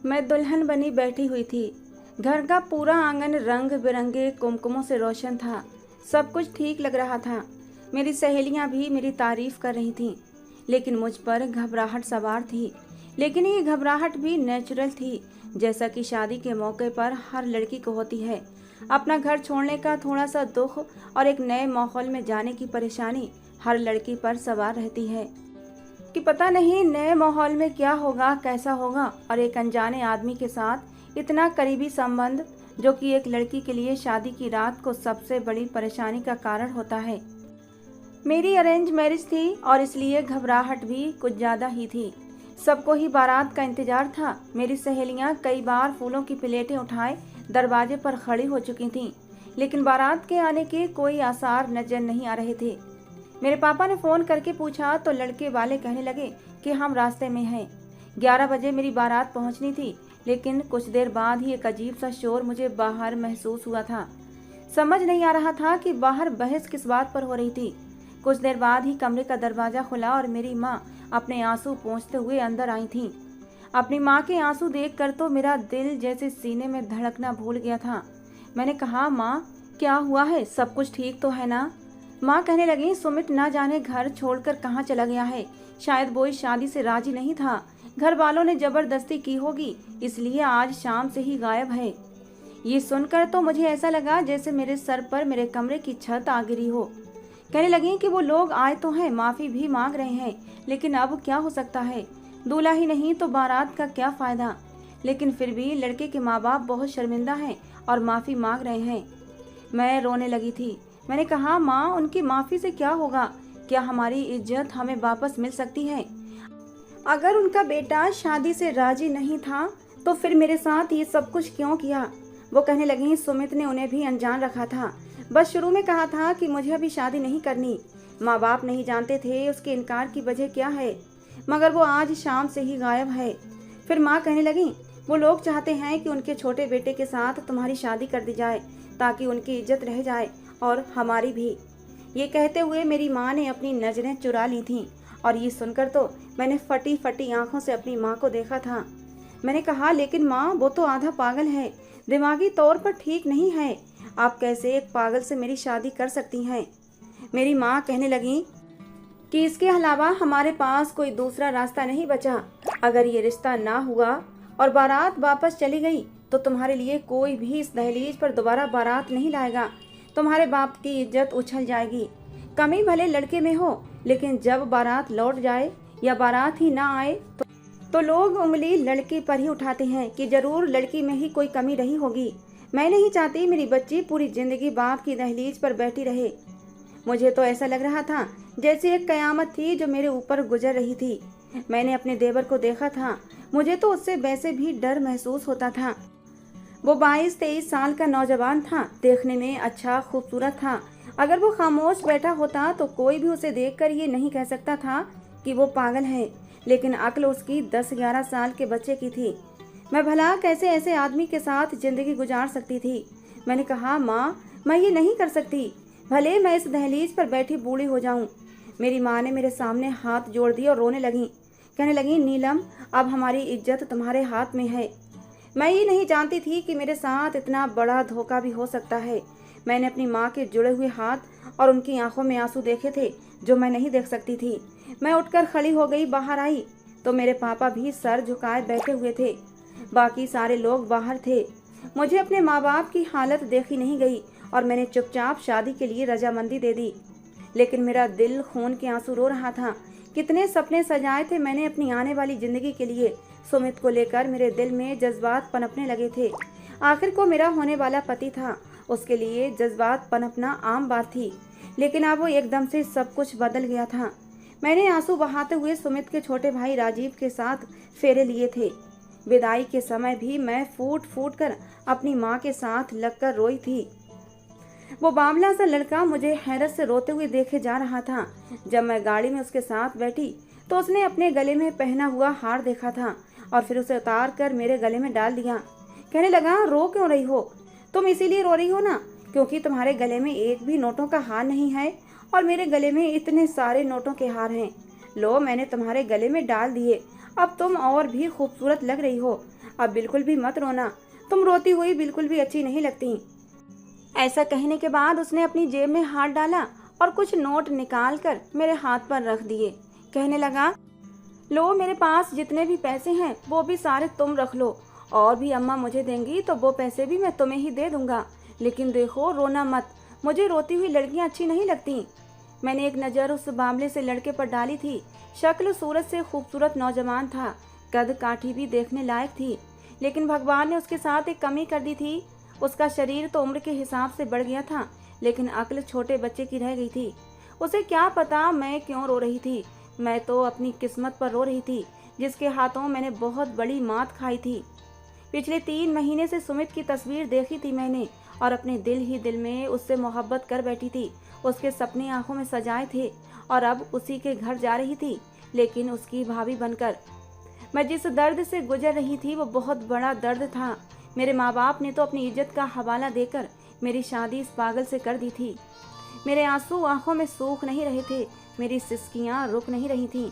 मैं दुल्हन बनी बैठी हुई थी। घर का पूरा आंगन रंग बिरंगे कुमकुमों से रोशन था। सब कुछ ठीक लग रहा था। मेरी सहेलियां भी मेरी तारीफ कर रही थीं, लेकिन मुझ पर घबराहट सवार थी। लेकिन ये घबराहट भी नेचुरल थी, जैसा कि शादी के मौके पर हर लड़की को होती है। अपना घर छोड़ने का थोड़ा सा दुख और एक नए माहौल में जाने की परेशानी हर लड़की पर सवार रहती है कि पता नहीं नए माहौल में क्या होगा, कैसा होगा, और एक अनजाने आदमी के साथ इतना करीबी संबंध, जो कि एक लड़की के लिए शादी की रात को सबसे बड़ी परेशानी का कारण होता है। मेरी अरेंज मैरिज थी और इसलिए घबराहट भी कुछ ज़्यादा ही थी। सबको ही बारात का इंतजार था। मेरी सहेलियां कई बार फूलों की प्लेटें उठाए दरवाजे पर खड़ी हो चुकी थीं, लेकिन बारात के आने के कोई आसार नजर नहीं आ रहे थे। मेरे पापा ने फ़ोन करके पूछा तो लड़के वाले कहने लगे कि हम रास्ते में हैं। 11 बजे मेरी बारात पहुंचनी थी, लेकिन कुछ देर बाद ही एक अजीब सा शोर मुझे बाहर महसूस हुआ था। समझ नहीं आ रहा था कि बाहर बहस किस बात पर हो रही थी। कुछ देर बाद ही कमरे का दरवाज़ा खुला और मेरी माँ अपने आंसू पोंछते हुए अंदर आई थीं। अपनी माँ के आंसू देखकर तो मेरा दिल जैसे सीने में धड़कना भूल गया था। मैंने कहा, माँ क्या हुआ है, सब कुछ ठीक तो है ना? माँ कहने लगी, सुमित ना जाने घर छोड़कर कहाँ चला गया है। शायद वो इस शादी से राजी नहीं था। घर वालों ने जबरदस्ती की होगी, इसलिए आज शाम से ही गायब है। ये सुनकर तो मुझे ऐसा लगा जैसे मेरे सर पर मेरे कमरे की छत आ गिरी हो। कहने लगी कि वो लोग आए तो हैं, माफ़ी भी मांग रहे हैं, लेकिन अब क्या हो सकता है। दूल्हा ही नहीं तो बारात का क्या फ़ायदा। लेकिन फिर भी लड़के के माँ बाप बहुत शर्मिंदा हैं और माफ़ी मांग रहे हैं। मैं रोने लगी थी। मैंने कहा, माँ उनकी माफ़ी से क्या होगा? क्या हमारी इज्जत हमें वापस मिल सकती है? अगर उनका बेटा शादी से राजी नहीं था तो फिर मेरे साथ ये सब कुछ क्यों किया? वो कहने लगी, सुमित ने उन्हें भी अनजान रखा था। बस शुरू में कहा था कि मुझे अभी शादी नहीं करनी। माँ बाप नहीं जानते थे उसके इनकार की वजह क्या है, मगर वो आज शाम से ही गायब है। फिर माँ कहने लगी, वो लोग चाहते हैं कि उनके छोटे बेटे के साथ तुम्हारी शादी कर दी जाए ताकि उनकी इज्जत रह जाए और हमारी भी। ये कहते हुए मेरी माँ ने अपनी नज़रें चुरा ली थीं और ये सुनकर तो मैंने फटी फटी आंखों से अपनी माँ को देखा था। मैंने कहा, लेकिन माँ वो तो आधा पागल है, दिमागी तौर पर ठीक नहीं है। आप कैसे एक पागल से मेरी शादी कर सकती हैं? मेरी माँ कहने लगी कि इसके अलावा हमारे पास कोई दूसरा रास्ता नहीं बचा। अगर ये रिश्ता ना हुआ और बारात वापस चली गई तो तुम्हारे लिए कोई भी इस दहलीज पर दोबारा बारात नहीं लाएगा। तुम्हारे बाप की इज्जत उछल जाएगी। कमी भले लड़के में हो, लेकिन जब बारात लौट जाए या बारात ही ना आए तो लोग उंगली लड़की पर ही उठाते हैं कि जरूर लड़की में ही कोई कमी रही होगी। मैं नहीं चाहती मेरी बच्ची पूरी जिंदगी बाप की दहलीज पर बैठी रहे। मुझे तो ऐसा लग रहा था जैसे एक कयामत थी जो मेरे ऊपर गुजर रही थी। मैंने अपने देवर को देखा था, मुझे तो उससे वैसे भी डर महसूस होता था। वो 22-23 साल का नौजवान था, देखने में अच्छा खूबसूरत था। अगर वो खामोश बैठा होता तो कोई भी उसे देखकर ये नहीं कह सकता था कि वो पागल है, लेकिन अक्ल उसकी 10-11 साल के बच्चे की थी। मैं भला कैसे ऐसे आदमी के साथ जिंदगी गुजार सकती थी? मैंने कहा, माँ मैं ये नहीं कर सकती, भले मैं इस दहलीज पर बैठी बूढ़ी हो जाऊं। मेरी माँ ने मेरे सामने हाथ जोड़ दिए और रोने लगी। कहने लगी, नीलम अब हमारी इज्जत तुम्हारे हाथ में है। मैं ये नहीं जानती थी कि मेरे साथ इतना बड़ा धोखा भी हो सकता है। मैंने अपनी माँ के जुड़े हुए हाथ और उनकी आंखों में आंसू देखे थे जो मैं नहीं देख सकती थी। मैं उठकर खड़ी हो गई। बाहर आई तो मेरे पापा भी सर झुकाए बैठे हुए थे। बाकी सारे लोग बाहर थे। मुझे अपने माँ बाप की हालत देखी नहीं गई और मैंने चुपचाप शादी के लिए रजामंदी दे दी। लेकिन मेरा दिल खून के आंसू रो रहा था। कितने सपने सजाए थे मैंने अपनी आने वाली जिंदगी के लिए। सुमित को लेकर मेरे दिल में जज्बात पनपने लगे थे। आखिर को मेरा होने वाला पति था, उसके लिए जज्बात पनपना आम बात थी। लेकिन अब वो एकदम से सब कुछ बदल गया था। मैंने आंसू बहाते हुए सुमित के छोटे भाई राजीव के साथ फेरे लिए थे। विदाई के समय भी मैं फूट फूट कर अपनी माँ के साथ लगकर रोई थी। वो बावला सा लड़का मुझे हैरत से रोते हुए देखे जा रहा था। जब मैं गाड़ी में उसके साथ बैठी तो उसने अपने गले में पहना हुआ हार देखा था और फिर उसे उतार कर मेरे गले में डाल दिया। कहने लगा, रो क्यों रही हो? तुम इसीलिए रो रही हो ना क्योंकि तुम्हारे गले में एक भी नोटों का हार नहीं है और मेरे गले में इतने सारे नोटों के हार हैं। लो मैंने तुम्हारे गले में डाल दिए, अब तुम और भी खूबसूरत लग रही हो। अब बिल्कुल भी मत रोना, तुम रोती हुई बिल्कुल भी अच्छी नहीं लगती। ऐसा कहने के बाद उसने अपनी जेब में हाथ डाला और कुछ नोट निकाल कर मेरे हाथ पर रख दिए। कहने लगा, लो मेरे पास जितने भी पैसे हैं वो भी सारे तुम रख लो, और भी अम्मा मुझे देंगी तो वो पैसे भी मैं तुम्हें ही दे दूंगा। लेकिन देखो, रोना मत, मुझे रोती हुई लड़कियां अच्छी नहीं लगती। मैंने एक नज़र उस बावले से लड़के पर डाली थी। शक्ल सूरत से खूबसूरत नौजवान था, कद काठी भी देखने लायक थी, लेकिन भगवान ने उसके साथ एक कमी कर दी थी। उसका शरीर तो उम्र के हिसाब से बढ़ गया था, लेकिन अक्ल छोटे बच्चे की रह गई थी। उसे क्या पता मैं क्यों रो रही थी। मैं तो अपनी किस्मत पर रो रही थी, जिसके हाथों मैंने बहुत बड़ी मात खाई थी। पिछले 3 महीने से सुमित की तस्वीर देखी थी मैंने, और अपने दिल ही दिल में उससे मोहब्बत कर बैठी थी। उसके सपने आंखों में सजाए थे, और अब उसी के घर जा रही थी, लेकिन उसकी भाभी बनकर। मैं जिस दर्द से गुजर रही थी वो बहुत बड़ा दर्द था। मेरे माँ बाप ने तो अपनी इज्जत का हवाला देकर मेरी शादी इस पागल से कर दी थी। मेरे आंसू आंखों में सूख नहीं रहे थे, मेरी सिसकियां रुक नहीं रही थीं।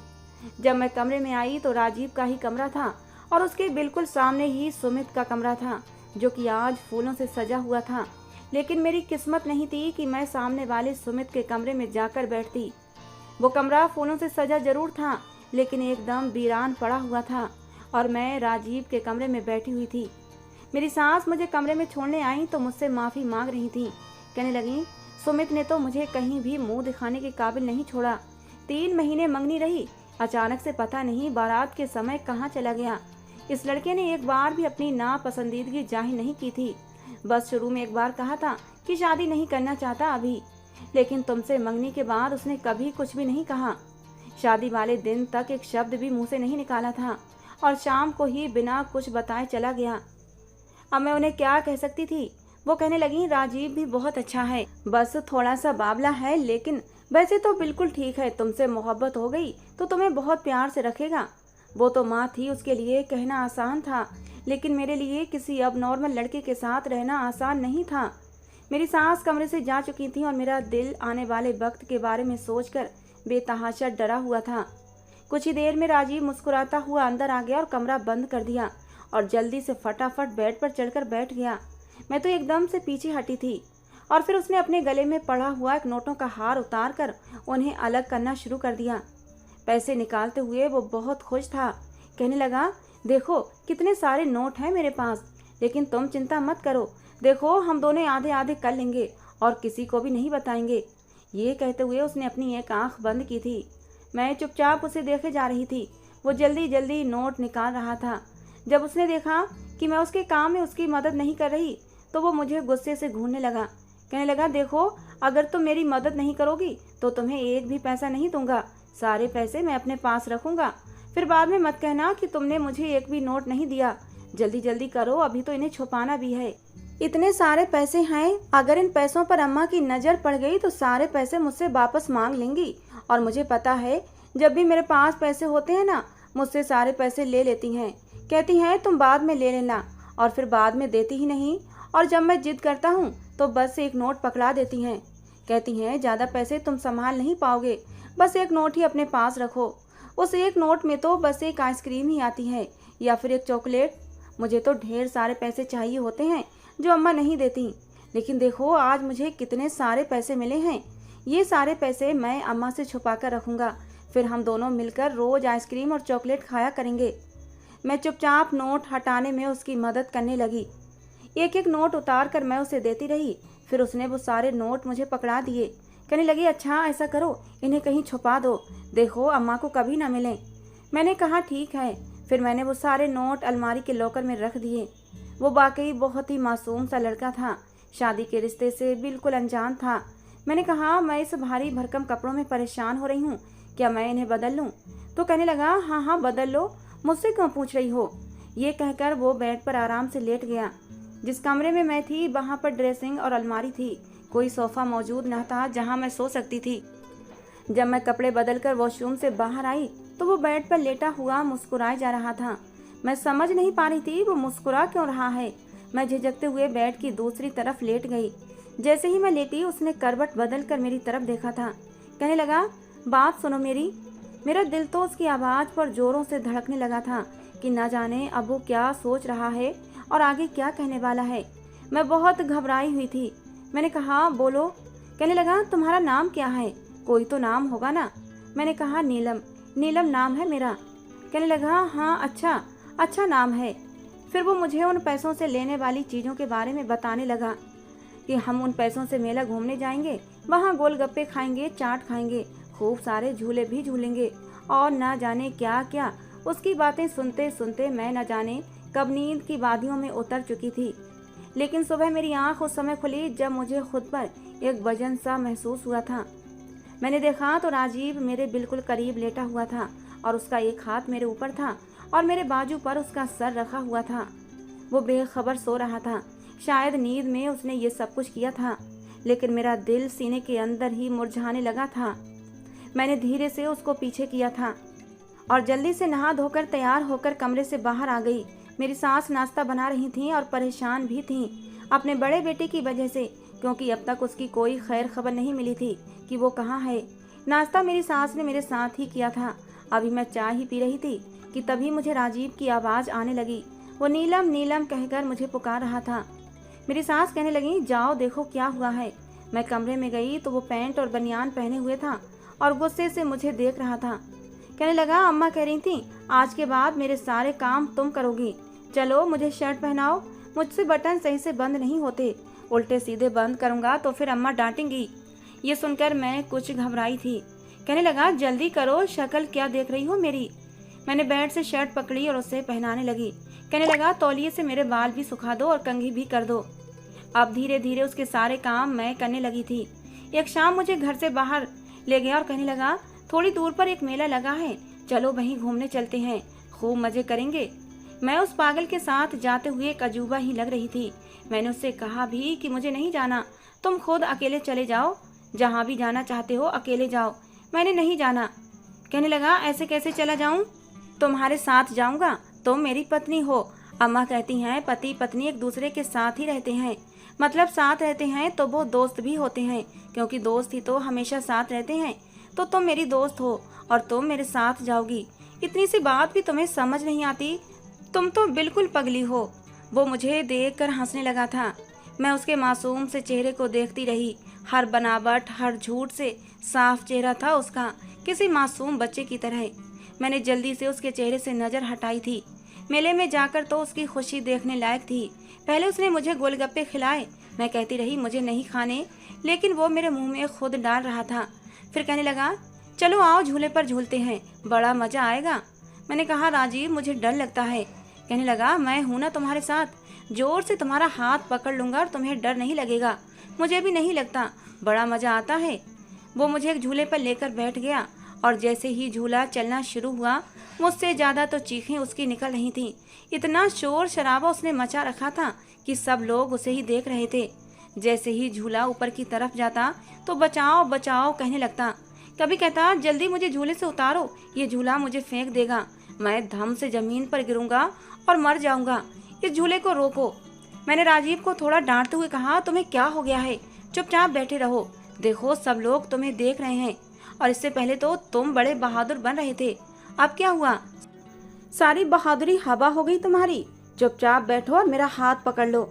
जब मैं कमरे में आई तो राजीव का ही कमरा था, और उसके बिल्कुल सामने ही सुमित का कमरा था, जो कि आज फूलों से सजा हुआ था। लेकिन मेरी किस्मत नहीं थी कि मैं सामने वाले सुमित के कमरे में जाकर बैठती। वो कमरा फूलों से सजा जरूर था, लेकिन एकदम वीरान पड़ा हुआ था, और मैं राजीव के कमरे में बैठी हुई थी। मेरी सास मुझे कमरे में छोड़ने आई तो मुझसे माफ़ी मांग रही थी। कहने लगी, सुमित ने तो मुझे कहीं भी मुंह दिखाने के काबिल नहीं छोड़ा। 3 महीने मंगनी रही, अचानक से पता नहीं बारात के समय कहाँ चला गया। इस लड़के ने एक बार भी अपनी नापसंदीदगी जाहिर नहीं की थी। बस शुरू में एक बार कहा था कि शादी नहीं करना चाहता अभी, लेकिन तुमसे मंगनी के बाद उसने कभी कुछ भी नहीं कहा। शादी वाले दिन तक एक शब्द भी मुंह से नहीं निकाला था, और शाम को ही बिना कुछ बताए चला गया। अब मैं उन्हें क्या कह सकती थी। वो कहने लगी, राजीव भी बहुत अच्छा है, बस थोड़ा सा बावला है, लेकिन वैसे तो बिल्कुल ठीक है। तुमसे मोहब्बत हो गई तो तुम्हें बहुत प्यार से रखेगा। वो तो माँ थी, उसके लिए कहना आसान था, लेकिन मेरे लिए किसी अब नॉर्मल लड़के के साथ रहना आसान नहीं था। मेरी सास कमरे से जा चुकी थी, और मेरा दिल आने वाले वक्त के बारे में सोचकर बेतहाशा डरा हुआ था। कुछ ही देर में राजीव मुस्कुराता हुआ अंदर आ गया और कमरा बंद कर दिया, और जल्दी से फटाफट बेड पर चढ़कर बैठ गया। मैं तो एकदम से पीछे हटी थी, और फिर उसने अपने गले में पड़ा हुआ एक नोटों का हार उतार कर उन्हें अलग करना शुरू कर दिया। पैसे निकालते हुए वो बहुत खुश था। कहने लगा, देखो कितने सारे नोट हैं मेरे पास, लेकिन तुम चिंता मत करो, देखो हम दोनों आधे आधे कर लेंगे और किसी को भी नहीं बताएंगे। ये कहते हुए उसने अपनी एक आंख बंद की थी। मैं चुपचाप उसे देखे जा रही थी। वो जल्दी जल्दी नोट निकाल रहा था। जब उसने देखा कि मैं उसके काम में उसकी मदद नहीं कर रही तो वो मुझे गुस्से से घूरने लगा। कहने लगा, देखो अगर तुम मेरी मदद नहीं करोगी तो तुम्हें एक भी पैसा नहीं दूंगा, सारे पैसे मैं अपने पास रखूंगा। फिर बाद में मत कहना कि तुमने मुझे एक भी नोट नहीं दिया। जल्दी जल्दी करो, अभी तो इन्हें छुपाना भी है। इतने सारे पैसे हैं, अगर इन पैसों पर अम्मा की नज़र पड़ गई तो सारे पैसे मुझसे वापस मांग लेंगी, और मुझे पता है जब भी मेरे पास पैसे होते हैं ना, मुझसे सारे पैसे ले लेती हैं। कहती हैं तुम बाद में ले लेना, और फिर बाद में देती ही नहीं, और जब मैं जिद करता हूँ तो बस एक नोट पकड़ा देती हैं। कहती हैं ज़्यादा पैसे तुम संभाल नहीं पाओगे, बस एक नोट ही अपने पास रखो। उस एक नोट में तो बस एक आइसक्रीम ही आती है, या फिर एक चॉकलेट। मुझे तो ढेर सारे पैसे चाहिए होते हैं जो अम्मा नहीं देती, लेकिन देखो आज मुझे कितने सारे पैसे मिले हैं। ये सारे पैसे मैं अम्मा से छुपा कर रखूँगा, फिर हम दोनों मिलकर रोज़ आइसक्रीम और चॉकलेट खाया करेंगे। मैं चुपचाप नोट हटाने में उसकी मदद करने लगी। एक एक नोट उतार कर मैं उसे देती रही, फिर उसने वो सारे नोट मुझे पकड़ा दिए। कहने लगी, अच्छा ऐसा करो, इन्हें कहीं छुपा दो, देखो अम्मा को कभी ना मिलें। मैंने कहा ठीक है। फिर मैंने वो सारे नोट अलमारी के लॉकर में रख दिए। वो वाकई बहुत ही मासूम सा लड़का था, शादी के रिश्ते से बिल्कुल अनजान था। मैंने कहा, मैं इस भारी भरकम कपड़ों में परेशान हो रही हूँ, क्या मैं इन्हें बदल लूँ? तो कहने लगा, हाँ हाँ बदल लो, मुझसे क्यों पूछ रही हो? ये कहकर वो बेड पर आराम से लेट गया। जिस कमरे में मैं थी वहाँ पर ड्रेसिंग और अलमारी थी, कोई सोफ़ा मौजूद न था जहाँ मैं सो सकती थी। जब मैं कपड़े बदलकर वॉशरूम से बाहर आई तो वो बेड पर लेटा हुआ मुस्कुराए जा रहा था। मैं समझ नहीं पा रही थी वो मुस्कुरा क्यों रहा है। मैं झिझकते हुए बेड की दूसरी तरफ लेट गई। जैसे ही मैं लेटी उसने करवट बदल कर मेरी तरफ देखा था। कहने लगा, बात सुनो मेरी। मेरा दिल तो उसकी आवाज़ पर जोरों से धड़कने लगा था। कि न जाने अब वो क्या सोच रहा है और आगे क्या कहने वाला है। मैं बहुत घबराई हुई थी। मैंने कहा, बोलो। कहने लगा, तुम्हारा नाम क्या है? कोई तो नाम होगा ना। मैंने कहा, नीलम। नीलम नाम है मेरा। कहने लगा, हाँ अच्छा, अच्छा नाम है। फिर वो मुझे उन पैसों से लेने वाली चीज़ों के बारे में बताने लगा कि हम उन पैसों से मेला घूमने जाएंगे, वहाँ गोलगप्पे खाएंगे, चाट खाएंगे, खूब सारे झूले भी झूलेंगे और न जाने क्या क्या। उसकी बातें सुनते सुनते मैं न जाने कब नींद की वादियों में उतर चुकी थी। लेकिन सुबह मेरी आंख उस समय खुली जब मुझे खुद पर एक वजन सा महसूस हुआ था। मैंने देखा तो राजीव मेरे बिल्कुल करीब लेटा हुआ था और उसका एक हाथ मेरे ऊपर था और मेरे बाजू पर उसका सर रखा हुआ था। वो बेखबर सो रहा था। शायद नींद में उसने ये सब कुछ किया था, लेकिन मेरा दिल सीने के अंदर ही मुरझाने लगा था। मैंने धीरे से उसको पीछे किया था और जल्दी से नहा धोकर तैयार होकर कमरे से बाहर आ गई। मेरी सास नाश्ता बना रही थी और परेशान भी थी अपने बड़े बेटे की वजह से, क्योंकि अब तक उसकी कोई खैर खबर नहीं मिली थी कि वो कहाँ है। नाश्ता मेरी सास ने मेरे साथ ही किया था। अभी मैं चाय ही पी रही थी कि तभी मुझे राजीव की आवाज़ आने लगी। वो नीलम नीलम कहकर मुझे पुकार रहा था। मेरी सास कहने लगी, जाओ देखो क्या हुआ है। मैं कमरे में गई तो वो पैंट और बनियान पहने हुए था और गुस्से से मुझे देख रहा था। कहने लगा, अम्मा कह रही थी आज के बाद मेरे सारे काम तुम करोगी। चलो मुझे शर्ट पहनाओ, मुझसे बटन सही से बंद नहीं होते, उल्टे सीधे बंद करूँगा तो फिर अम्मा डांटेंगी। ये सुनकर मैं कुछ घबराई थी। कहने लगा, जल्दी करो, शक्ल क्या देख रही हो मेरी। मैंने बेड से शर्ट पकड़ी और उसे पहनाने लगी। कहने लगा, तौलिए से मेरे बाल भी सुखा दो और कंघी भी कर दो। अब धीरे धीरे उसके सारे काम मैं करने लगी थी। एक शाम मुझे घर से बाहर ले गया और कहने लगा, थोड़ी दूर पर एक मेला लगा है, चलो वहीं घूमने चलते हैं, खूब मजे करेंगे। मैं उस पागल के साथ जाते हुए एक अजूबा ही लग रही थी। मैंने उससे कहा भी कि मुझे नहीं जाना, तुम खुद अकेले चले जाओ, जहाँ भी जाना चाहते हो अकेले जाओ, मैंने नहीं जाना। कहने लगा, ऐसे कैसे चला जाऊँ, तुम्हारे साथ जाऊँगा, तुम मेरी पत्नी हो। अम्मा कहती हैं पति पत्नी एक दूसरे के साथ ही रहते हैं, मतलब साथ रहते हैं तो वो दोस्त भी होते हैं, क्योंकि दोस्त ही तो हमेशा साथ रहते हैं। तो तुम मेरी दोस्त हो और तुम मेरे साथ जाओगी, इतनी सी बात भी तुम्हें समझ नहीं आती, तुम तो बिल्कुल पगली हो। वो मुझे देखकर हंसने लगा था। मैं उसके मासूम से चेहरे को देखती रही। हर बनावट, हर झूठ से साफ चेहरा था उसका, किसी मासूम बच्चे की तरह। मैंने जल्दी से उसके चेहरे से नज़र हटाई थी। मेले में जाकर तो उसकी खुशी देखने लायक थी। पहले उसने मुझे गोलगप्पे खिलाए, मैं कहती रही मुझे नहीं खाने, लेकिन वो मेरे मुंह में खुद डाल रहा था। फिर कहने लगा, चलो आओ झूले पर झूलते हैं, बड़ा मज़ा आएगा। मैंने कहा, राजीव मुझे डर लगता है। कहने लगा, मैं हूं ना तुम्हारे साथ, जोर से तुम्हारा हाथ पकड़ लूंगा और तुम्हें डर नहीं लगेगा। मुझे भी नहीं लगता, बड़ा मज़ा आता है। वो मुझे एक झूले पर लेकर बैठ गया और जैसे ही झूला चलना शुरू हुआ, मुझसे ज़्यादा तो चीखें उसकी निकल रही थीं। इतना शोर शराबा उसने मचा रखा था कि सब लोग उसे ही देख रहे थे। जैसे ही झूला ऊपर की तरफ जाता तो बचाओ बचाओ कहने लगता। कभी कहता, जल्दी मुझे झूले से उतारो, ये झूला मुझे फेंक देगा, मैं धम से ज़मीन पर गिरूंगा और मर जाऊंगा, इस झूले को रोको। मैंने राजीव को थोड़ा डांटते हुए कहा, तुम्हें क्या हो गया है, चुपचाप बैठे रहो, देखो सब लोग तुम्हें देख रहे हैं और इससे पहले तो तुम बड़े बहादुर बन रहे थे, अब क्या हुआ, सारी बहादुरी हवा हो गई तुम्हारी, चुपचाप बैठो और मेरा हाथ पकड़ लो।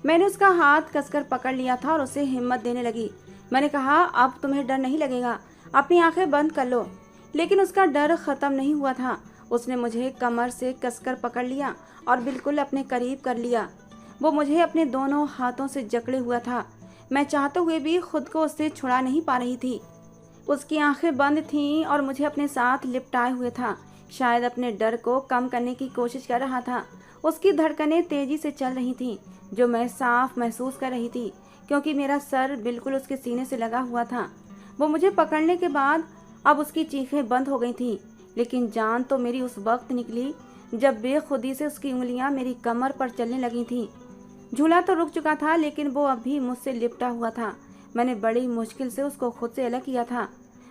मैंने उसका हाथ कसकर पकड़ लिया था और उसे हिम्मत देने लगी। मैंने कहा, अब तुम्हें डर नहीं लगेगा, अपनी आंखें बंद कर लो। लेकिन उसका डर खत्म नहीं हुआ था। उसने मुझे कमर से कसकर पकड़ लिया और बिल्कुल अपने करीब कर लिया। वो मुझे अपने दोनों हाथों से जकड़े हुआ था। मैं चाहते हुए भी खुद को उससे छुड़ा नहीं पा रही थी। उसकी आंखें बंद थीं और मुझे अपने साथ लिपटाए हुए था। शायद अपने डर को कम करने की कोशिश कर रहा था। उसकी धड़कनें तेजी से चल रही थीं, जो मैं साफ महसूस कर रही थी, क्योंकि मेरा सर बिल्कुल उसके सीने से लगा हुआ था। वो मुझे पकड़ने के बाद अब उसकी चीखें बंद हो गई थीं, लेकिन जान तो मेरी उस वक्त निकली जब बेखुदी से उसकी उंगलियां मेरी कमर पर चलने लगी थीं। झूला तो रुक चुका था, लेकिन वो अब भी मुझसे लिपटा हुआ था। मैंने बड़ी मुश्किल से उसको खुद से अलग किया था।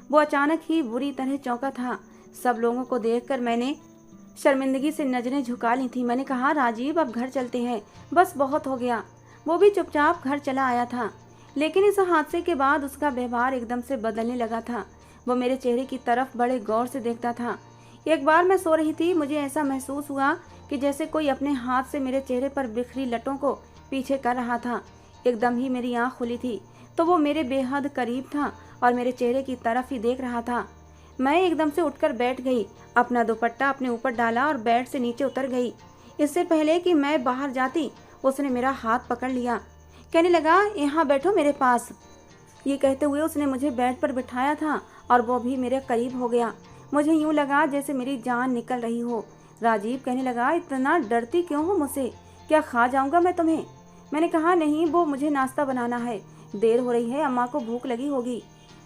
वो अचानक ही बुरी तरह चौंका था। सब लोगों को देखकर मैंने शर्मिंदगी से नजरें झुका ली थी। मैंने कहा, राजीव अब घर चलते हैं, बस बहुत हो गया। वो भी चुपचाप घर चला आया था, लेकिन इस हादसे के बाद उसका व्यवहार एकदम से बदलने लगा था। वो मेरे चेहरे की तरफ बड़े गौर से देखता था। एक बार मैं सो रही थी, मुझे ऐसा महसूस हुआ कि जैसे कोई अपने हाथ से मेरे चेहरे पर बिखरी लटों को पीछे कर रहा था। एकदम ही मेरी आँख खुली थी तो वो मेरे बेहद करीब था और मेरे चेहरे की तरफ ही देख रहा था। मैं एकदम से उठकर बैठ गई, अपना दुपट्टा अपने ऊपर डाला और बेड से नीचे उतर गई। इससे पहले कि मैं बाहर जाती, उसने मेरा हाथ पकड़ लिया। कहने लगा, यहाँ बैठो मेरे पास। ये कहते हुए उसने मुझे बेड पर बिठाया था और वो भी मेरे करीब हो गया। मुझे यूं लगा जैसे मेरी जान निकल रही हो। राजीव कहने लगा, इतना डरती क्यों हो मुझसे? क्या खा जाऊंगा मैं तुम्हें? मैंने कहा, नहीं, वो मुझे नाश्ता बनाना है, देर हो रही है, अम्मा को भूख लगी होगी।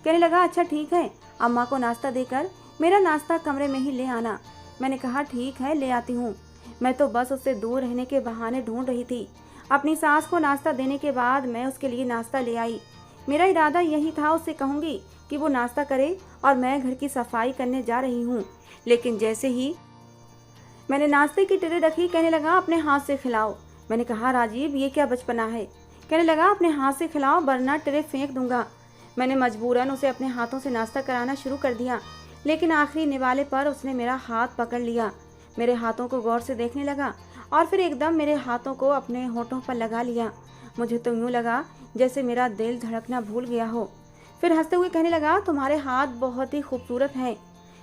कहने लगा, अच्छा ठीक है, अम्मा को नाश्ता देकर मेरा नाश्ता कमरे में ही ले आना। मैंने कहा, ठीक है, ले आती हूँ। मैं तो बस उससे दूर रहने के बहाने ढूंढ रही थी। अपनी सास को नाश्ता देने के बाद मैं उसके लिए नाश्ता ले आई। मेरा इरादा यही था, उससे कहूँगी कि वो नाश्ता करे और मैं घर की सफाई करने जा रही हूँ। लेकिन जैसे ही मैंने नाश्ते की ट्रे रखी, कहने लगा, अपने हाथ से खिलाओ। मैंने कहा, राजीव, ये क्या बचपना है? कहने लगा, अपने हाथ से खिलाओ वरना ट्रे फेंक दूंगा। मैंने मजबूरन उसे अपने हाथों से नाश्ता कराना शुरू कर दिया, लेकिन आखिरी निवाले पर उसने मेरा हाथ पकड़ लिया, मेरे हाथों को गौर से देखने लगा और फिर एकदम मेरे हाथों को अपने होठों पर लगा लिया। मुझे तो यूँ लगा जैसे मेरा दिल धड़कना भूल गया हो। फिर हंसते हुए कहने लगा, तुम्हारे हाथ बहुत ही खूबसूरत हैं।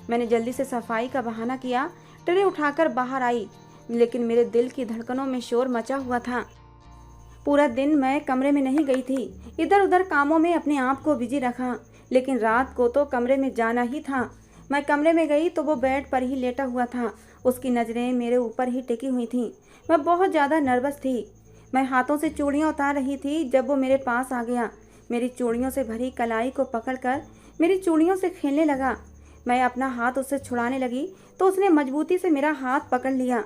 मैंने जल्दी से सफाई का बहाना किया, ट्रे उठाकर बाहर आई, लेकिन मेरे दिल की धड़कनों में शोर मचा हुआ था। पूरा दिन मैं कमरे में नहीं गई थी, इधर उधर कामों में अपने आप को बिजी रखा, लेकिन रात को तो कमरे में जाना ही था। मैं कमरे में गई तो वो बेड पर ही लेटा हुआ था, उसकी नज़रें मेरे ऊपर ही टिकी हुई थीं। मैं बहुत ज़्यादा नर्वस थी। मैं हाथों से चूड़ियाँ उतार रही थी जब वो मेरे पास आ गया। मेरी चूड़ियों से भरी कलाई को पकड़कर मेरी चूड़ियों से खेलने लगा। मैं अपना हाथ उससे छुड़ाने लगी तो उसने मजबूती से मेरा हाथ पकड़ लिया।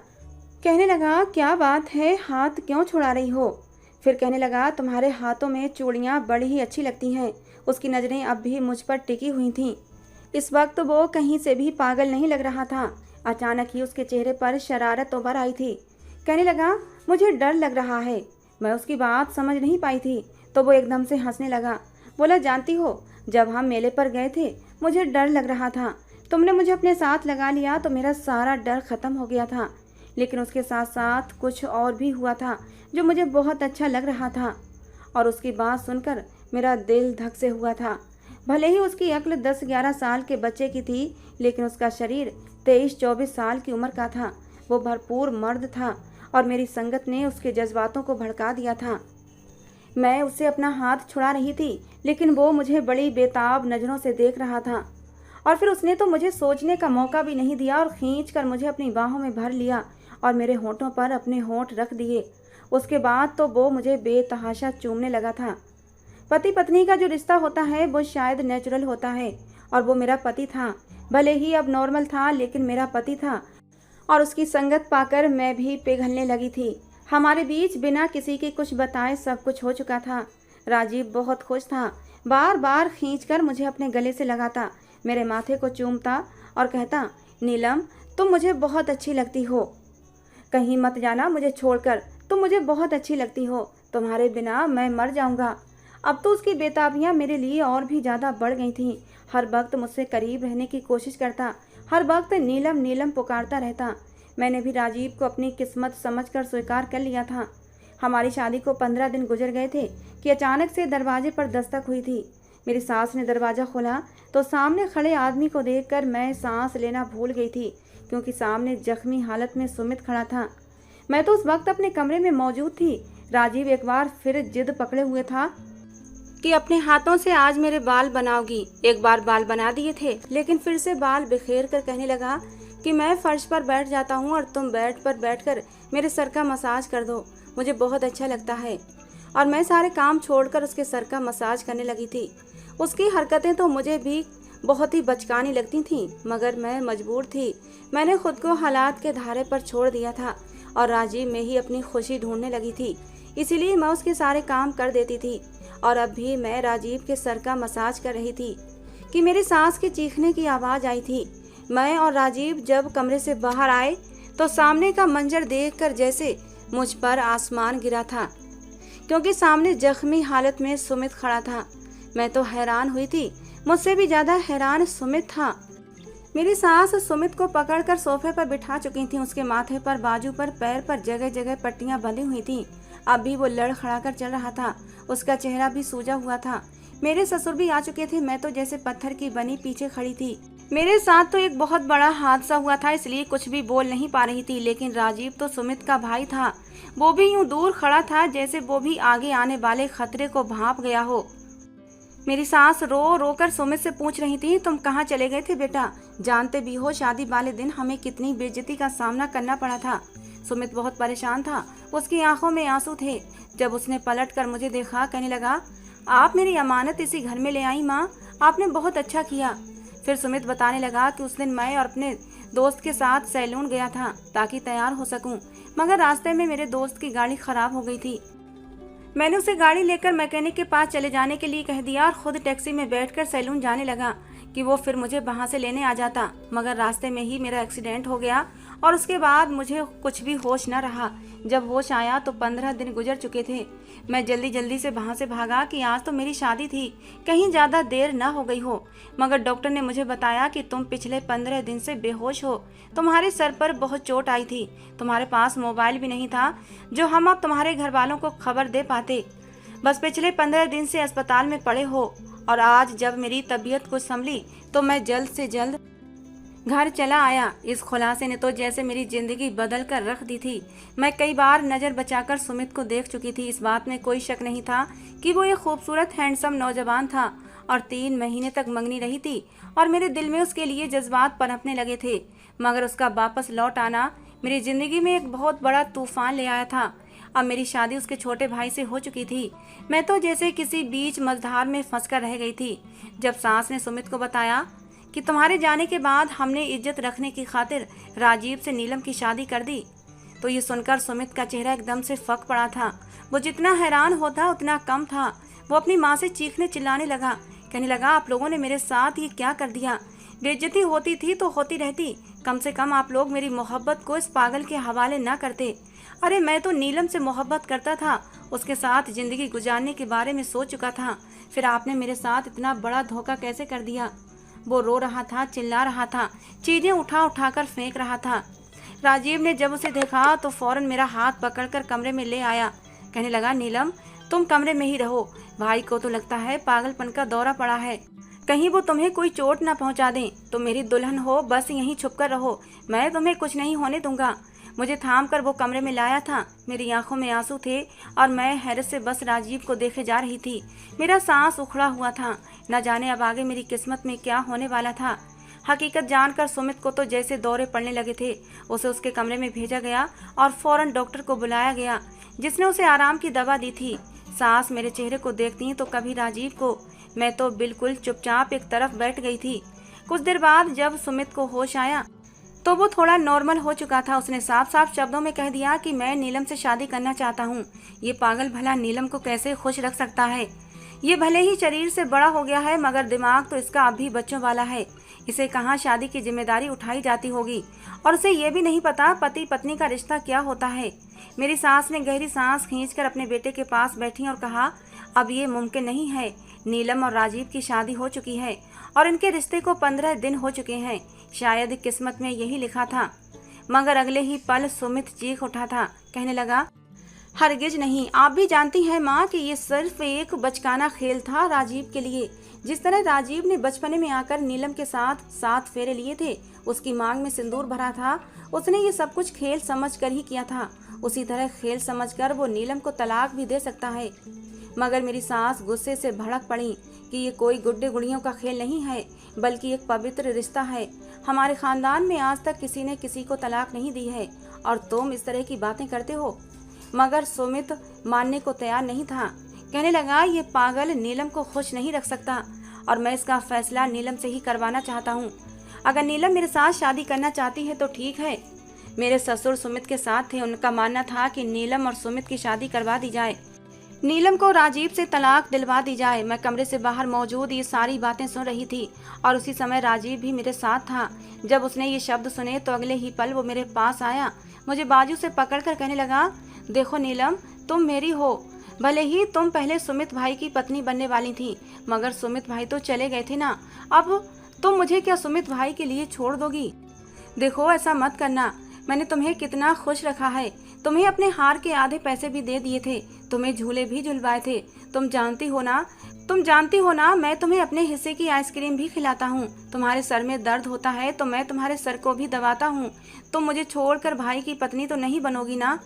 कहने लगा, क्या बात है, हाथ क्यों छुड़ा रही हो? फिर कहने लगा, तुम्हारे हाथों में चूड़ियाँ बड़ी ही अच्छी लगती हैं। उसकी नज़रें अब भी मुझ पर टिकी हुई थीं। इस वक्त वो कहीं से भी पागल नहीं लग रहा था। अचानक ही उसके चेहरे पर शरारत उभर आई थी। कहने लगा, मुझे डर लग रहा है। मैं उसकी बात समझ नहीं पाई थी तो वो एकदम से हंसने लगा। बोला, जानती हो, जब हम मेले पर गए थे मुझे डर लग रहा था, तुमने मुझे अपने साथ लगा लिया तो मेरा सारा डर खत्म हो गया था। लेकिन उसके साथ साथ कुछ और भी हुआ था जो मुझे बहुत अच्छा लग रहा था, और उसकी बात सुनकर मेरा दिल धक से हुआ था। भले ही उसकी अक्ल 10-11 साल के बच्चे की थी, लेकिन उसका शरीर 23-24 साल की उम्र का था। वो भरपूर मर्द था और मेरी संगत ने उसके जज्बातों को भड़का दिया था। मैं उससे अपना हाथ छुड़ा रही थी, लेकिन वो मुझे बड़ी बेताब नज़रों से देख रहा था। और फिर उसने तो मुझे सोचने का मौका भी नहीं दिया और खींच कर मुझे अपनी बाहों में भर लिया और मेरे होठों पर अपने होठ रख दिए। उसके बाद तो वो मुझे बेतहाशा चूमने लगा था। पति पत्नी का जो रिश्ता होता है वो शायद नेचुरल होता है, और वो मेरा पति था। भले ही अब नॉर्मल था, लेकिन मेरा पति था और उसकी संगत पाकर मैं भी पिघलने लगी थी। हमारे बीच बिना किसी के कुछ बताए सब कुछ हो चुका था। राजीव बहुत खुश था, बार बार खींचकर मुझे अपने गले से लगाता, मेरे माथे को चूमता और कहता, नीलम, तुम मुझे बहुत अच्छी लगती हो, कहीं मत जाना मुझे छोड़कर, तुम मुझे बहुत अच्छी लगती हो, तुम्हारे बिना मैं मर जाऊंगा। अब तो उसकी बेताबियां मेरे लिए और भी ज़्यादा बढ़ गई थीं। हर वक्त मुझसे करीब रहने की कोशिश करता, हर वक्त नीलम नीलम पुकारता रहता। मैंने भी राजीव को अपनी किस्मत समझकर स्वीकार कर लिया था। हमारी शादी को 15 दिन गुजर गए थे कि अचानक से दरवाजे पर दस्तक हुई थी। मेरी सास ने दरवाज़ा खोला तो सामने खड़े आदमी को देखकर मैं सांस लेना भूल गई थी, क्योंकि सामने जख्मी हालत में सुमित खड़ा था। मैं तो उस वक्त अपने कमरे में मौजूद थी। राजीव एक बार फिर जिद पकड़े हुए था कि अपने हाथों से आज मेरे बाल बनाओगी। एक बार बाल बना दिए थे, लेकिन फिर से बाल बिखेर कर कहने लगा कि मैं फर्श पर बैठ जाता हूँ और तुम बेड पर बैठकर मेरे सर का मसाज कर दो, मुझे बहुत अच्छा लगता है। और मैं सारे काम छोड़कर उसके सर का मसाज करने लगी थी। उसकी हरकतें तो मुझे भी बहुत ही बचकानी लगती थीं, मगर मैं मजबूर थी। मैंने खुद को हालात के धारे पर छोड़ दिया था और राजीव में ही अपनी खुशी ढूंढने लगी थी, इसीलिए मैं उसके सारे काम कर देती थी। और अब भी मैं राजीव के सर का मसाज कर रही थी कि मेरी सांस के चीखने की आवाज़ आई थी। मैं और राजीव जब कमरे से बाहर आए तो सामने का मंजर देखकर जैसे मुझ पर आसमान गिरा था, क्योंकि सामने जख्मी हालत में सुमित खड़ा था। मैं तो हैरान हुई थी, मुझसे भी ज़्यादा हैरान सुमित था। मेरी सास सुमित को पकड़कर सोफे पर बिठा चुकी थी। उसके माथे पर, बाजू पर, पैर पर जगह जगह पट्टियां बंधी हुई थीं। अब भी वो लड़खड़ाकर चल रहा था। उसका चेहरा भी सूजा हुआ था। मेरे ससुर भी आ चुके थे। मैं तो जैसे पत्थर की बनी पीछे खड़ी थी। मेरे साथ तो एक बहुत बड़ा हादसा हुआ था, इसलिए कुछ भी बोल नहीं पा रही थी। लेकिन राजीव तो सुमित का भाई था। वो भी यूं दूर खड़ा था जैसे वो भी आगे आने वाले खतरे को भांप गया हो। मेरी सास रो रो कर सुमित से पूछ रही थी, तुम कहाँ चले गए थे बेटा? जानते भी हो शादी वाले दिन हमें कितनी बेइज्जती का सामना करना पड़ा था। सुमित बहुत परेशान था। उसकी आंखों में आंसू थे। जब उसने पलट कर मुझे देखा, कहने लगा, आप मेरी अमानत इसी घर में ले आई माँ, आपने बहुत अच्छा किया। फिर सुमित बताने लगा कि उस दिन मैं और अपने दोस्त के साथ सैलून गया था ताकि तैयार हो सकूं, मगर रास्ते में मेरे दोस्त की गाड़ी खराब हो गई थी। मैंने उसे गाड़ी लेकर मैकेनिक के पास चले जाने के लिए कह दिया और खुद टैक्सी में बैठकर सैलून जाने लगा कि वो फिर मुझे वहां से लेने आ जाता। मगर रास्ते में ही मेरा एक्सीडेंट हो गया और उसके बाद मुझे कुछ भी होश न रहा। जब होश आया तो 15 दिन गुजर चुके थे। मैं जल्दी जल्दी से वहां से भागा कि आज तो मेरी शादी थी, कहीं ज़्यादा देर न हो गई हो। मगर डॉक्टर ने मुझे बताया कि तुम पिछले 15 दिन से बेहोश हो। तुम्हारे सर पर बहुत चोट आई थी। तुम्हारे पास मोबाइल भी नहीं था जो हम अब तुम्हारे घर वालों को खबर दे पाते। बस पिछले 15 दिन से अस्पताल में पड़े हो। और आज जब मेरी तबीयत कुछ संभली तो मैं जल्द से जल्द घर चला आया। इस खुलासे ने तो जैसे मेरी जिंदगी बदल कर रख दी थी। मैं कई बार नज़र बचाकर सुमित को देख चुकी थी। इस बात में कोई शक नहीं था कि वो एक खूबसूरत हैंडसम नौजवान था और 3 महीने तक मंगनी रही थी और मेरे दिल में उसके लिए जज्बात पनपने लगे थे। मगर उसका वापस लौट आना मेरी ज़िंदगी में एक बहुत बड़ा तूफान ले आया था। अब मेरी शादी उसके छोटे भाई से हो चुकी थी। मैं तो जैसे किसी बीच मझधार में फंसकर रह गई थी। जब सास ने सुमित को बताया कि तुम्हारे जाने के बाद हमने इज्जत रखने की खातिर राजीव से नीलम की शादी कर दी, तो ये सुनकर सुमित का चेहरा एकदम से फक पड़ा था। वो जितना हैरान होता उतना कम था। वो अपनी माँ से चीखने चिल्लाने लगा, कहने लगा, आप लोगों ने मेरे साथ ये क्या कर दिया? बेइज्जती होती थी तो होती रहती, कम से कम आप लोग मेरी मोहब्बत को इस पागल के हवाले ना करते। अरे मैं तो नीलम से मोहब्बत करता था, उसके साथ जिंदगी गुजारने के बारे में सोच चुका था। फिर आपने मेरे साथ इतना बड़ा धोखा कैसे कर दिया? वो रो रहा था, चिल्ला रहा था, चीजें उठा उठा कर फेंक रहा था। राजीव ने जब उसे देखा तो फौरन मेरा हाथ पकड़कर कमरे में ले आया। कहने लगा, नीलम तुम कमरे में ही रहो, भाई को तो लगता है पागलपन का दौरा पड़ा है, कहीं वो तुम्हें कोई चोट ना पहुंचा दें। तुम मेरी दुल्हन हो, बस यहीं छुपकर रहो, मैं तुम्हें कुछ नहीं होने दूंगा। मुझे थाम कर वो कमरे में लाया था। मेरी आंखों में आंसू थे और मैं हैरत से बस राजीव को देखे जा रही थी। मेरा सांस उखड़ा हुआ था। न जाने अब आगे मेरी किस्मत में क्या होने वाला था। हकीकत जानकर सुमित को तो जैसे दौरे पड़ने लगे थे। उसे उसके कमरे में भेजा गया और फौरन डॉक्टर को बुलाया गया, जिसने उसे आराम की दवा दी थी। सास मेरे चेहरे को देखती तो कभी राजीव को। मैं तो बिल्कुल चुपचाप एक तरफ बैठ गई थी। कुछ देर बाद जब सुमित को होश आया तो वो थोड़ा नॉर्मल हो चुका था। उसने साफ साफ शब्दों में कह दिया कि मैं नीलम से शादी करना चाहता हूँ। ये पागल भला नीलम को कैसे खुश रख सकता है? ये भले ही शरीर से बड़ा हो गया है मगर दिमाग तो इसका अब भी बच्चों वाला है। इसे कहाँ शादी की जिम्मेदारी उठाई जाती होगी और उसे ये भी नहीं पता पति पत्नी का रिश्ता क्या होता है। मेरी सास ने गहरी सांस खींचकर अपने बेटे के पास बैठी और कहा, अब ये मुमकिन नहीं है। नीलम और राजीव की शादी हो चुकी है और इनके रिश्ते को 15 दिन हो चुके हैं। शायद किस्मत में यही लिखा था। मगर अगले ही पल सुमित चीख उठा था, कहने लगा, हरगिज नहीं, आप भी जानती हैं माँ कि ये सिर्फ एक बचकाना खेल था राजीव के लिए। जिस तरह राजीव ने बचपने में आकर नीलम के साथ 7 फेरे लिए थे, उसकी मांग में सिंदूर भरा था, उसने ये सब कुछ खेल समझकर ही किया था। उसी तरह खेल समझकर वो नीलम को तलाक भी दे सकता है। मगर मेरी सास गुस्से से भड़क पड़ी कि ये कोई गुड्डे गुड़ियों का खेल नहीं है, बल्कि एक पवित्र रिश्ता है। हमारे खानदान में आज तक किसी ने किसी को तलाक नहीं दी है और तुम इस तरह की बातें करते हो। मगर सुमित मानने को तैयार नहीं था। कहने लगा, ये पागल नीलम को खुश नहीं रख सकता और मैं इसका फैसला नीलम से ही करवाना चाहता हूँ। अगर नीलम मेरे साथ शादी करना चाहती है तो ठीक है। मेरे ससुर सुमित के साथ थे। उनका मानना था कि नीलम और सुमित की शादी करवा दी जाए, नीलम को राजीव से तलाक दिलवा दी जाए। मैं कमरे से बाहर मौजूद ये सारी बातें सुन रही थी और उसी समय राजीव भी मेरे साथ था। जब उसने ये शब्द सुने तो अगले ही पल वो मेरे पास आया, मुझे बाजू से पकड़कर कहने लगा, देखो नीलम, तुम मेरी हो। भले ही तुम पहले सुमित भाई की पत्नी बनने वाली थी, मगर सुमित भाई तो चले गए थे ना। अब तुम मुझे क्या सुमित भाई के लिए छोड़ दोगी? देखो ऐसा मत करना, मैंने तुम्हें कितना खुश रखा है। तुम्हें अपने हार के आधे पैसे भी दे दिए थे, तुम्हें झूले भी झुलवाए थे। तुम जानती हो ना मैं तुम्हें अपने हिस्से की आइसक्रीम भी खिलाता हूँ। तुम्हारे सर में दर्द होता है तो मैं तुम्हारे सर को भी दबाता हूँ। तुम मुझे छोड़कर भाई की पत्नी तो नहीं बनोगी ना?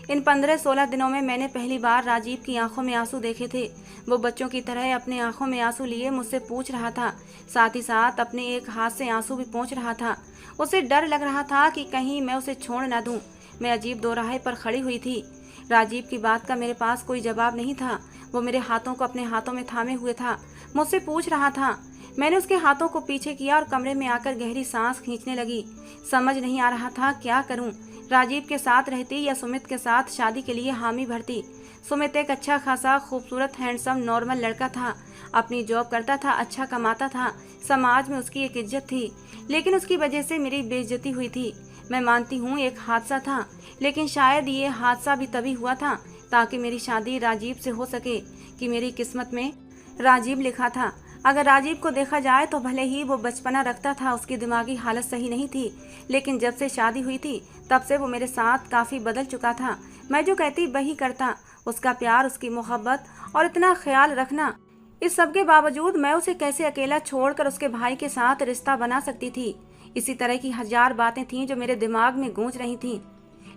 इन 15-16 दिनों में मैंने पहली बार राजीव की आंखों में आंसू देखे थे। वो बच्चों की तरह अपने आंखों में आंसू लिए मुझसे पूछ रहा था, साथ ही साथ अपने एक हाथ से आंसू भी पोंछ रहा था। उसे डर लग रहा था कि कहीं मैं उसे छोड़ न दूं। मैं अजीब दोराहे पर खड़ी हुई थी। राजीव की बात का मेरे पास कोई जवाब नहीं था। वो मेरे हाथों को अपने हाथों में थामे हुए था, मुझसे पूछ रहा था। मैंने उसके हाथों को पीछे किया और कमरे में आकर गहरी सांस खींचने लगी। समझ नहीं आ रहा था क्या करूं, राजीव के साथ रहती या सुमित के साथ शादी के लिए हामी भरती। सुमित एक अच्छा खासा खूबसूरत हैंडसम नॉर्मल लड़का था, अपनी जॉब करता था, अच्छा कमाता था, समाज में उसकी एक इज्जत थी। लेकिन उसकी वजह से मेरी बेइज्जती हुई थी। मैं मानती हूँ एक हादसा था, लेकिन शायद ये हादसा भी तभी हुआ था ताकि मेरी शादी राजीव से हो सके, कि मेरी किस्मत में राजीव लिखा था। अगर राजीव को देखा जाए तो भले ही वो बचपना रखता था, उसकी दिमागी हालत सही नहीं थी, लेकिन जब से शादी हुई थी तब से वो मेरे साथ काफ़ी बदल चुका था। मैं जो कहती वही करता। उसका प्यार, उसकी मोहब्बत और इतना ख्याल रखना, इस सब के बावजूद मैं उसे कैसे अकेला छोड़कर उसके भाई के साथ रिश्ता बना सकती थी? इसी तरह की 1000 बातें थीं जो मेरे दिमाग में गूंज रही थीं।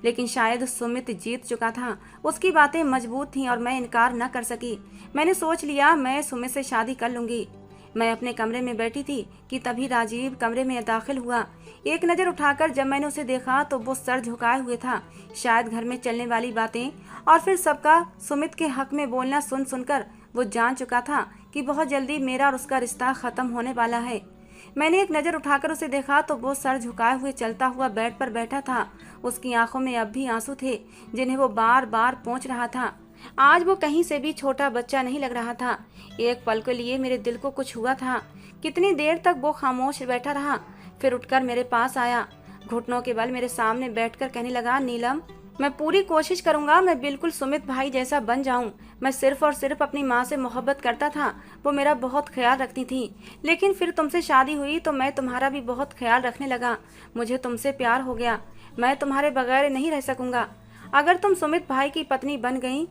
लेकिन शायद सुमित जीत चुका था, उसकी बातें मजबूत थीं और मैं इनकार न कर सकी। मैंने सोच लिया मैं सुमित से शादी कर लूंगी। मैं अपने कमरे में बैठी थी कि तभी राजीव कमरे में दाखिल हुआ। एक नज़र उठाकर जब मैंने उसे देखा तो वो सर झुकाए हुए था। शायद घर में चलने वाली बातें और फिर सबका सुमित के हक में बोलना सुन सुनकर वो जान चुका था कि बहुत जल्दी मेरा और उसका रिश्ता ख़त्म होने वाला है। मैंने एक नज़र उठाकर उसे देखा तो वो सर झुकाए हुए चलता हुआ बेड पर बैठा था। उसकी आंखों में अब भी आंसू थे जिन्हें वो बार बार पोंछ रहा था। आज वो कहीं से भी छोटा बच्चा नहीं लग रहा था। एक पल के लिए मेरे दिल को कुछ हुआ था। कितनी देर तक वो खामोश बैठा रहा, फिर उठकर मेरे पास आया, घुटनों के बल मेरे सामने बैठकर कहने लगा, नीलम, मैं पूरी कोशिश करूंगा मैं बिल्कुल सुमित भाई जैसा बन जाऊं। मैं सिर्फ और सिर्फ अपनी माँ से मोहब्बत करता था, वो मेरा बहुत ख्याल रखती थी। लेकिन फिर तुमसे शादी हुई तो मैं तुम्हारा भी बहुत ख्याल रखने लगा। मुझे तुमसे प्यार हो गया। मैं तुम्हारे बगैर नहीं रह सकूंगा। अगर तुम सुमित भाई की पत्नी बन गई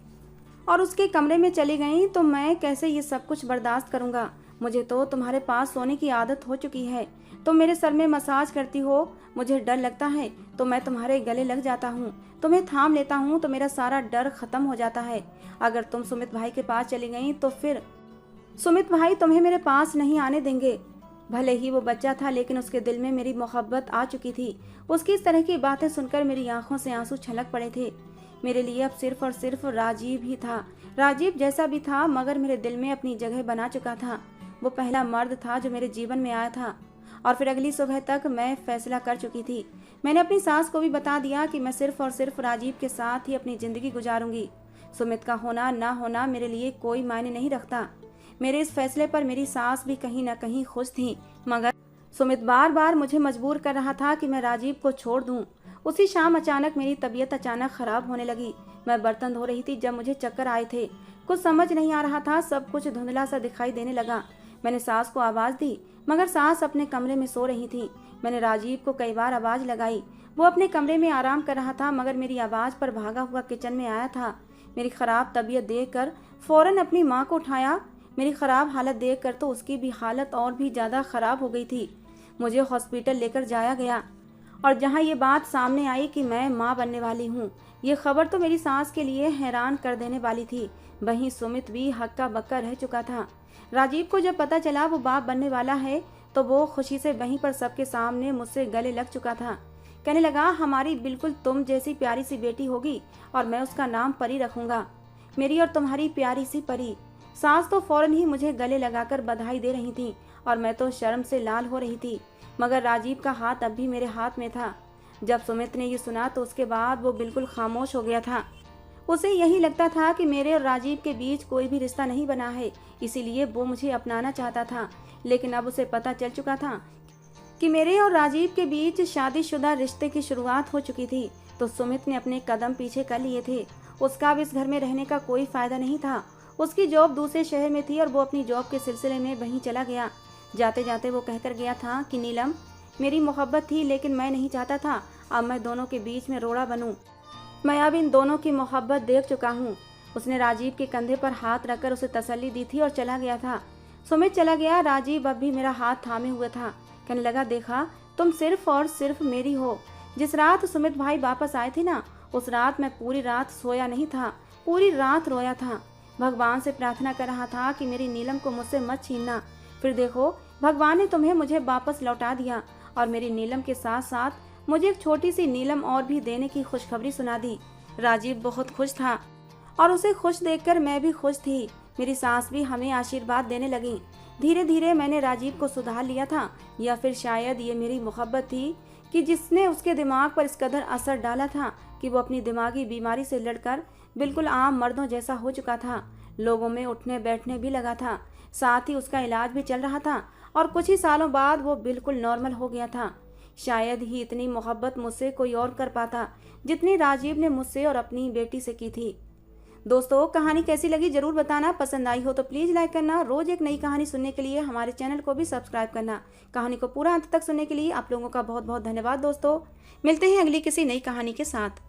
और उसके कमरे में चली गई तो मैं कैसे ये सब कुछ बर्दाश्त करूंगा? मुझे तो तुम्हारे पास सोने की आदत हो चुकी है। तुम मेरे सर में मसाज करती हो, मुझे डर लगता है तो मैं तुम्हारे गले लग जाता हूँ, तुम्हें थाम लेता हूँ तो मेरा सारा डर खत्म हो जाता है। अगर तुम सुमित भाई के पास चली गई तो फिर सुमित भाई तुम्हें मेरे पास नहीं आने देंगे। भले ही वो बच्चा था लेकिन उसके दिल में मेरी मोहब्बत आ चुकी थी। उसकी इस तरह की बातें सुनकर मेरी आंखों से आंसू छलक पड़े थे। मेरे लिए अब सिर्फ और सिर्फ राजीव ही था। राजीव जैसा भी था मगर मेरे दिल में अपनी जगह बना चुका था। वो पहला मर्द था जो मेरे जीवन में आया था। और फिर अगली सुबह तक मैं फैसला कर चुकी थी। मैंने अपनी सास को भी बता दिया कि मैं सिर्फ और सिर्फ राजीव के साथ ही अपनी ज़िंदगी गुजारूंगी। सुमित का होना ना होना मेरे लिए कोई मायने नहीं रखता। मेरे इस फैसले पर मेरी सास भी कहीं ना कहीं खुश थी, मगर सुमित बार बार मुझे मजबूर कर रहा था कि मैं राजीव को छोड़ दूं। उसी शाम अचानक मेरी तबीयत अचानक खराब होने लगी। मैं बर्तन धो रही थी जब मुझे चक्कर आए थे। कुछ समझ नहीं आ रहा था, सब कुछ धुंधला सा दिखाई देने लगा। मैंने सास को आवाज़ दी मगर सास अपने कमरे में सो रही थी। मैंने राजीव को कई बार आवाज़ लगाई, वो अपने कमरे में आराम कर रहा था मगर मेरी आवाज़ पर भागा हुआ किचन में आया था। मेरी ख़राब तबीयत देखकर फ़ौरन अपनी माँ को उठाया। मेरी ख़राब हालत देखकर तो उसकी भी हालत और भी ज़्यादा ख़राब हो गई थी। मुझे हॉस्पिटल लेकर जाया गया और जहाँ ये बात सामने आई कि मैं माँ बनने वाली हूँ, ये खबर तो मेरी सास के लिए हैरान कर देने वाली थी। वहीं सुमित भी हक्का बक्का रह चुका था। राजीव को जब पता चला वो बाप बनने वाला है तो वो खुशी से वहीं पर सबके सामने मुझसे गले लग चुका था। कहने लगा, हमारी बिल्कुल तुम जैसी प्यारी सी बेटी होगी और मैं उसका नाम परी रखूंगा, मेरी और तुम्हारी प्यारी सी परी। सास तो फौरन ही मुझे गले लगाकर बधाई दे रही थी और मैं तो शर्म से लाल हो रही थी, मगर राजीव का हाथ अब भी मेरे हाथ में था। जब सुमित ने ये सुना तो उसके बाद वो बिल्कुल खामोश हो गया था। उसे यही लगता था कि मेरे और राजीव के बीच कोई भी रिश्ता नहीं बना है, इसीलिए वो मुझे अपनाना चाहता था। लेकिन अब उसे पता चल चुका था कि मेरे और राजीव के बीच शादीशुदा रिश्ते की शुरुआत हो चुकी थी, तो सुमित ने अपने कदम पीछे कर लिए थे। उसका अब इस घर में रहने का कोई फायदा नहीं था। उसकी जॉब दूसरे शहर में थी और वो अपनी जॉब के सिलसिले में वहीं चला गया। जाते जाते वो कहकर गया था कि नीलम, मेरी मोहब्बत थी लेकिन मैं नहीं चाहता था अब मैं दोनों के बीच में रोड़ा बनूं। मैं अब इन दोनों की मोहब्बत देख चुका हूँ। उसने राजीव के कंधे पर हाथ रखकर उसे तसल्ली दी थी और चला गया था। सुमित चला गया। राजीव अब भी मेरा हाथ थामे हुए था। कहने लगा, देखा, तुम सिर्फ और सिर्फ मेरी हो। जिस रात सुमित भाई वापस आए थे ना, उस रात मैं पूरी रात सोया नहीं था, पूरी रात रोया था। भगवान से प्रार्थना कर रहा था कि मेरी नीलम को मुझसे मत छीनना। फिर देखो, भगवान ने तुम्हें मुझे वापस लौटा दिया और मेरी नीलम के साथ साथ मुझे एक छोटी सी नीलम और भी देने की खुशखबरी सुना दी। राजीव बहुत खुश था और उसे खुश देखकर मैं भी खुश थी। मेरी सास भी हमें आशीर्वाद देने लगी। धीरे धीरे मैंने राजीव को सुधार लिया था, या फिर शायद ये मेरी मोहब्बत थी कि जिसने उसके दिमाग पर इस कदर असर डाला था कि वो अपनी दिमागी बीमारी से लड़कर बिल्कुल आम मर्दों जैसा हो चुका था। लोगों में उठने बैठने भी लगा था, साथ ही उसका इलाज भी चल रहा था और कुछ ही सालों बाद वो बिल्कुल नॉर्मल हो गया था। शायद ही इतनी मोहब्बत मुझसे कोई और कर पाता जितनी राजीव ने मुझसे और अपनी बेटी से की थी। दोस्तों, कहानी कैसी लगी जरूर बताना। पसंद आई हो तो प्लीज़ लाइक करना। रोज एक नई कहानी सुनने के लिए हमारे चैनल को भी सब्सक्राइब करना। कहानी को पूरा अंत तक सुनने के लिए आप लोगों का बहुत बहुत धन्यवाद। दोस्तों, मिलते हैं अगली किसी नई कहानी के साथ।